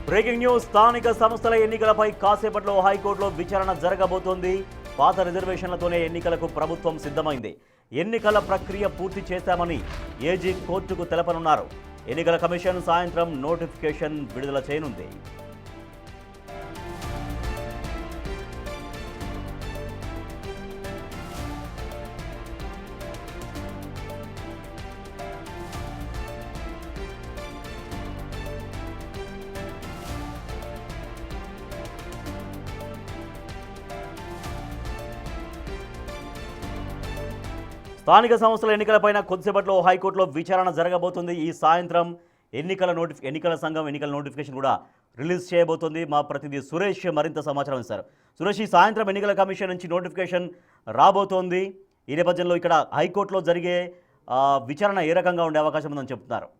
Breaking news స్థానిక సంస్థల ఎన్నికలపై కాసేపట్లో హైకోర్టులో విచారణ జరగబోతోంది. పాత రిజర్వేషన్లతోనే ఎన్నికలకు ప్రభుత్వం సిద్ధమైంది. ఎన్నికల ప్రక్రియ పూర్తి చేశామని ఏజీ కోర్టుకు తెలపనున్నారు. ఎన్నికల కమిషన్ సాయంత్రం నోటిఫికేషన్ విడుదల చేయనుంది. స్థానిక సంస్థల ఎన్నికలపైన కొద్దిసేపట్లో హైకోర్టులో విచారణ జరగబోతుంది. ఈ సాయంత్రం ఎన్నికల సంఘం ఎన్నికల నోటిఫికేషన్ కూడా రిలీజ్ చేయబోతోంది. మా ప్రతినిధి సురేష్ మరింత సమాచారం ఇస్తారు. సురేష్, ఈ సాయంత్రం ఎన్నికల కమిషన్ నుంచి నోటిఫికేషన్ రాబోతోంది. ఈ నేపథ్యంలో ఇక్కడ హైకోర్టులో జరిగే విచారణ ఏ రకంగా ఉండే అవకాశం ఉందని చెప్తున్నారు?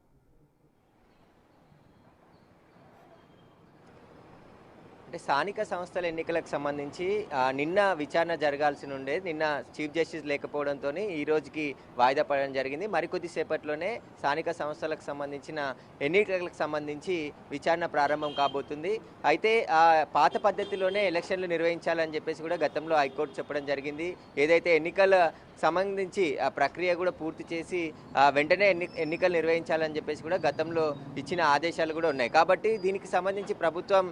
స్థానిక సంస్థల ఎన్నికలకు సంబంధించి నిన్న విచారణ జరగాల్సి ఉండే, నిన్న చీఫ్ జస్టిస్ లేకపోవడంతో ఈ రోజుకి వాయిదా పడడం జరిగింది. మరికొద్ది సేపట్లోనే స్థానిక సంస్థలకు సంబంధించిన ఎన్నికలకు సంబంధించి విచారణ ప్రారంభం కాబోతుంది. అయితే పాత పద్ధతిలోనే ఎలక్షన్లు నిర్వహించాలని చెప్పేసి కూడా గతంలో హైకోర్టు చెప్పడం జరిగింది. ఏదైతే ఎన్నికల సంబంధించి ఆ ప్రక్రియ కూడా పూర్తి చేసి వెంటనే ఎన్నికలు నిర్వహించాలని చెప్పేసి కూడా గతంలో ఇచ్చిన ఆదేశాలు కూడా ఉన్నాయి. కాబట్టి దీనికి సంబంధించి ప్రభుత్వం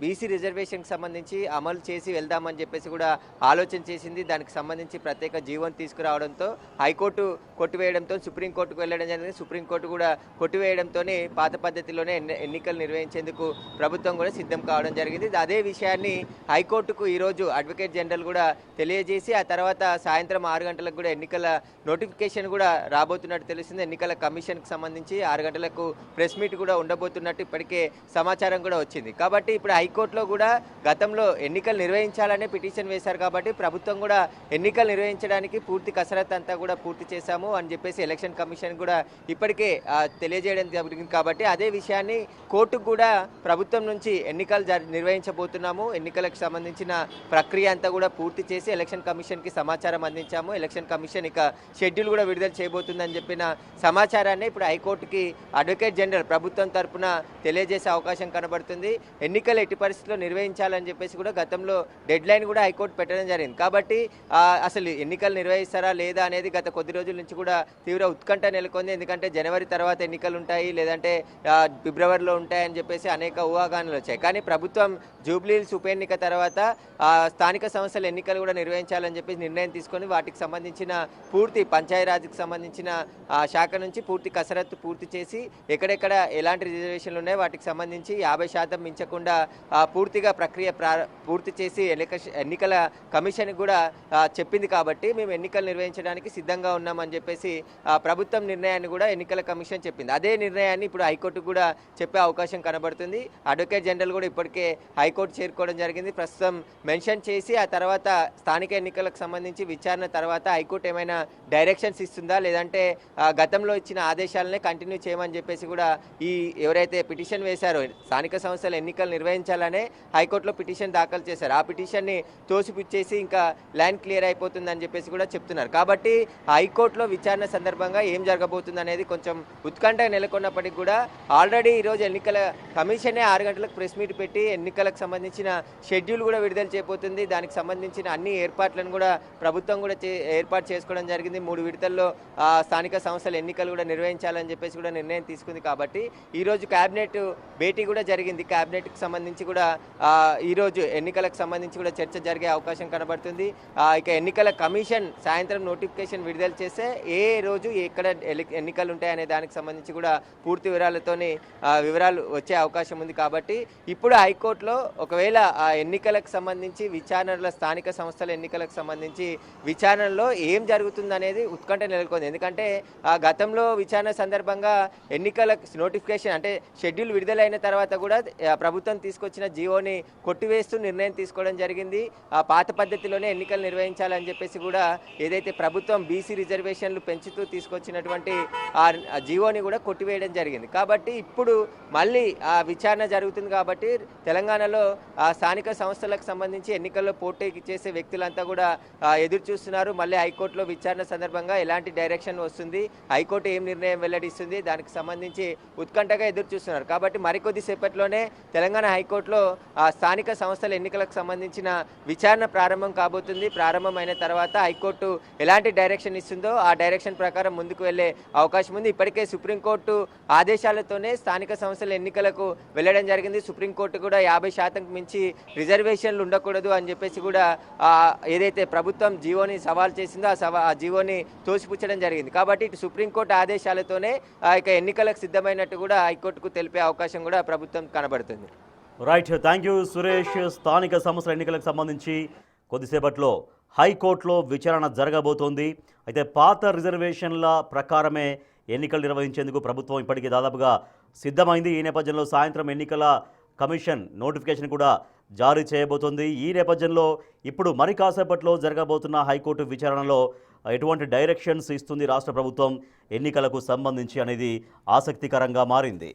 బీసీ రిజర్వేషన్కి సంబంధించి అమలు చేసి వెళ్దామని చెప్పేసి కూడా ఆలోచన చేసింది. దానికి సంబంధించి ప్రత్యేక జీవోని తీసుకురావడంతో హైకోర్టు కొట్టివేయడంతో సుప్రీంకోర్టుకు వెళ్ళడం జరిగింది. సుప్రీంకోర్టు కూడా కొట్టివేయడంతోనే పాత పద్ధతిలోనే ఎన్నికలు నిర్వహించేందుకు ప్రభుత్వం కూడా సిద్ధం కావడం జరిగింది. అదే విషయాన్ని హైకోర్టుకు ఈరోజు అడ్వకేట్ జనరల్ కూడా తెలియజేసి ఆ తర్వాత సాయంత్రం 6 గంటలకు కూడా ఎన్నికల నోటిఫికేషన్ కూడా రాబోతున్నట్టు తెలిసింది. ఎన్నికల కమిషన్కి సంబంధించి 6 గంటలకు ప్రెస్ మీట్ కూడా ఉండబోతున్నట్టు ఇప్పటికే సమాచారం కూడా వచ్చింది. కాబట్టి ఇప్పుడు హైకోర్టులో కూడా గతంలో ఎన్నికలు నిర్వహించాలనే పిటిషన్ వేశారు. కాబట్టి ప్రభుత్వం కూడా ఎన్నికలు నిర్వహించడానికి పూర్తి కసరత్తు అంతా కూడా పూర్తి చేశాము అని చెప్పేసి ఎలక్షన్ కమిషన్ కూడా ఇప్పటికే తెలియజేయడం జరిగింది. కాబట్టి అదే విషయాన్ని కోర్టుకు కూడా ప్రభుత్వం నుంచి ఎన్నికలు నిర్వహించబోతున్నాము, ఎన్నికలకు సంబంధించిన ప్రక్రియ అంతా కూడా పూర్తి చేసి ఎలక్షన్ కమిషన్కి సమాచారం అందించాము, ఎలక్షన్ కమిషన్ ఇక షెడ్యూల్ కూడా విడుదల చేయబోతుందని చెప్పిన సమాచారాన్ని ఇప్పుడు హైకోర్టుకి అడ్వకేట్ జనరల్ ప్రభుత్వం తరఫున తెలియజేసే అవకాశం కనబడుతుంది. ఎన్నికలు ఎట్టి పరిస్థితుల్లో నిర్వహించాలని చెప్పేసి కూడా గతంలో డెడ్ లైన్ కూడా హైకోర్టు పెట్టడం జరిగింది. కాబట్టి అసలు ఎన్నికలు నిర్వహిస్తారా లేదా అనేది గత కొద్ది రోజుల నుంచి కూడా తీవ్ర ఉత్కంఠ నెలకొంది. ఎందుకంటే జనవరి తర్వాత ఎన్నికలు ఉంటాయి, లేదంటే ఫిబ్రవరిలో ఉంటాయని చెప్పేసి అనేక ఊహాగానాలు వచ్చాయి. కానీ ప్రభుత్వం జూబ్లీహిల్స్ ఉప ఎన్నిక తర్వాత స్థానిక సంస్థల ఎన్నికలు కూడా నిర్వహించాలని చెప్పేసి నిర్ణయం తీసుకొని వాటికి సంబంధించిన పూర్తి పంచాయతీరాజ్కి సంబంధించిన శాఖ నుంచి పూర్తి కసరత్తు పూర్తి చేసి ఎక్కడెక్కడ ఎలాంటి రిజర్వేషన్లు ఉన్నాయో వాటికి సంబంధించి 50% మించకుండా పూర్తిగా ప్రక్రియ పూర్తి చేసి ఎన్నికల కమిషన్ కూడా చెప్పింది. కాబట్టి మేము ఎన్నికలు నిర్వహించడానికి సిద్ధంగా ఉన్నామని చెప్పేసి ప్రభుత్వం నిర్ణయాన్ని కూడా ఎన్నికల కమిషన్ చెప్పింది. అదే నిర్ణయాన్ని ఇప్పుడు హైకోర్టు కూడా చెప్పే అవకాశం కనబడుతుంది. అడ్వకేట్ జనరల్ కూడా ఇప్పటికే హైకోర్టు చేరుకోవడం జరిగింది. ప్రస్తుతం మెన్షన్ చేసి ఆ తర్వాత స్థానిక ఎన్నికలకు సంబంధించి విచారణ తర్వాత హైకోర్టు ఏమైనా డైరెక్షన్స్ ఇస్తుందా, లేదంటే గతంలో ఇచ్చిన ఆదేశాలనే కంటిన్యూ చేయమని చెప్పేసి కూడా ఈ ఎవరైతే పిటిషన్ వేశారో స్థానిక సంస్థల ఎన్నికలు నిర్వహించాలనే హైకోర్టులో పిటిషన్ దాఖలు చేశారు, ఆ పిటిషన్ని తోసిపుచ్చేసి ఇంకా లైన్ క్లియర్ అయిపోతుందని చెప్పేసి కూడా చెప్తున్నారు. కాబట్టి హైకోర్టులో విచారణ సందర్భంగా ఏం జరగబోతుంది అనేది కొంచెం ఉత్కంఠ నెలకొన్నప్పటికీ కూడా ఆల్రెడీ ఈరోజు ఎన్నికల కమిషనే 6 గంటలకు ప్రెస్ మీట్ పెట్టి ఎన్నికలకు సంబంధించిన షెడ్యూల్ కూడా విడుదల చేయబోతుంది. దానికి సంబంధించిన అన్ని ఏర్పాట్లను కూడా ప్రభుత్వం కూడా ఏర్పాటు చేసుకోవడం జరిగింది. 3 విడతల్లో స్థానిక సంస్థల ఎన్నికలు కూడా నిర్వహించాలని చెప్పేసి కూడా నిర్ణయం తీసుకుంది. కాబట్టి ఈరోజు క్యాబినెట్ భేటీ కూడా జరిగింది. క్యాబినెట్కి సంబంధించి కూడా ఈరోజు ఎన్నికలకు సంబంధించి కూడా చర్చ జరిగే అవకాశం కనబడుతుంది. ఇక ఎన్నికల కమిషన్ సాయంత్రం నోటిఫికేషన్ విడుదల చేస్తే ఏ రోజు ఎక్కడ ఎన్నికలు ఉంటాయనే దానికి సంబంధించి కూడా పూర్తి వివరాలు వచ్చే అవకాశం ఉంది. కాబట్టి ఇప్పుడు హైకోర్టులో ఒకవేళ ఆ ఎన్నికలకు సంబంధించి విచారణలో స్థానిక సంస్థల ఎన్నికలకు సంబంధించి విచారణలో ఏం జరుగుతుందనేది ఉత్కంఠ నెలకొంది. ఎందుకంటే గతంలో విచారణ సందర్భంగా ఎన్నికల నోటిఫికేషన్ అంటే షెడ్యూల్ విడుదలైన తర్వాత కూడా ప్రభుత్వం తీసుకొచ్చిన జీవోని కొట్టివేస్తూ నిర్ణయం తీసుకోవడం జరిగింది. పాత పద్ధతిలోనే ఎన్నికలు నిర్వహించాలని చెప్పేసి కూడా ఏదైతే ప్రభుత్వం బీసీ రిజర్వేషన్లు పెంచుతూ తీసుకొచ్చినటువంటి ఆ జీవోని కూడా కొట్టివేయడం జరిగింది. కాబట్టి ఇప్పుడు మళ్ళీ విచారణ జరుగుతుంది. కాబట్టి తెలంగాణలో స్థానిక సంస్థలకు సంబంధించి ఎన్నికల్లో పోటీ చేసే వ్యక్తులంతా కూడా ఎదురు చూస్తున్నారు. మళ్ళీ హైకోర్టులో విచారణ సందర్భంగా ఎలాంటి డైరెక్షన్ వస్తుంది, హైకోర్టు ఏం నిర్ణయం వెల్లడిస్తుంది, దానికి సంబంధించి ఉత్కంఠగా ఎదురు చూస్తున్నారు. కాబట్టి మరికొద్ది సేపట్లోనే తెలంగాణ హైకోర్టులో స్థానిక సంస్థల ఎన్నికలకు సంబంధించిన విచారణ ప్రారంభం కాబోతుంది. ప్రారంభమైన తర్వాత హైకోర్టు ఎలాంటి డైరెక్షన్ ఇస్తుందో ఆ డైరెక్షన్ ప్రకారం ముందుకు వెళ్లే అవకాశం ఉంది. ఇప్పటికే సుప్రీంకోర్టు ఆదేశాలతోనే స్థానిక సంస్థల ఎన్నికలకు వెళ్ళడం జరిగింది. సుప్రీంకోర్టు కూడా 50% మించి రిజర్వేషన్లు ఉండకూడదు అని చెప్పేసి కూడా ఏదైతే ప్రభుత్వం జీవోని సవాల్ చేసిందో ఆ జీవోని తోసిపుచ్చడం జరిగింది. కాబట్టి ఇటు సుప్రీంకోర్టు ఆదేశాలతోనే ఇక ఎన్నికలకు సిద్ధమైనట్టు కూడా హైకోర్టుకు తెలిపే అవకాశం కూడా ప్రభుత్వం కనబడుతుంది. Right, thank you Suresh. స్థానిక సంస్థల ఎన్నికలకు సంబంధించి కొద్దిసేపట్లో హైకోర్టులో విచారణ జరగబోతోంది. అయితే పాత రిజర్వేషన్ల ప్రకారమే ఎన్నికలు నిర్వహించేందుకు ప్రభుత్వం ఇప్పటికీ దాదాపుగా సిద్ధమైంది. ఈ నేపథ్యంలో సాయంత్రం ఎన్నికల కమిషన్ నోటిఫికేషన్ కూడా జారీ చేయబోతోంది. ఈ నేపథ్యంలో ఇప్పుడు మరి కాసేపట్లో జరగబోతున్న హైకోర్టు విచారణలో ఎటువంటి డైరెక్షన్స్ ఇస్తుంది రాష్ట్ర ప్రభుత్వం ఎన్నికలకు సంబంధించి అనేది ఆసక్తికరంగా మారింది.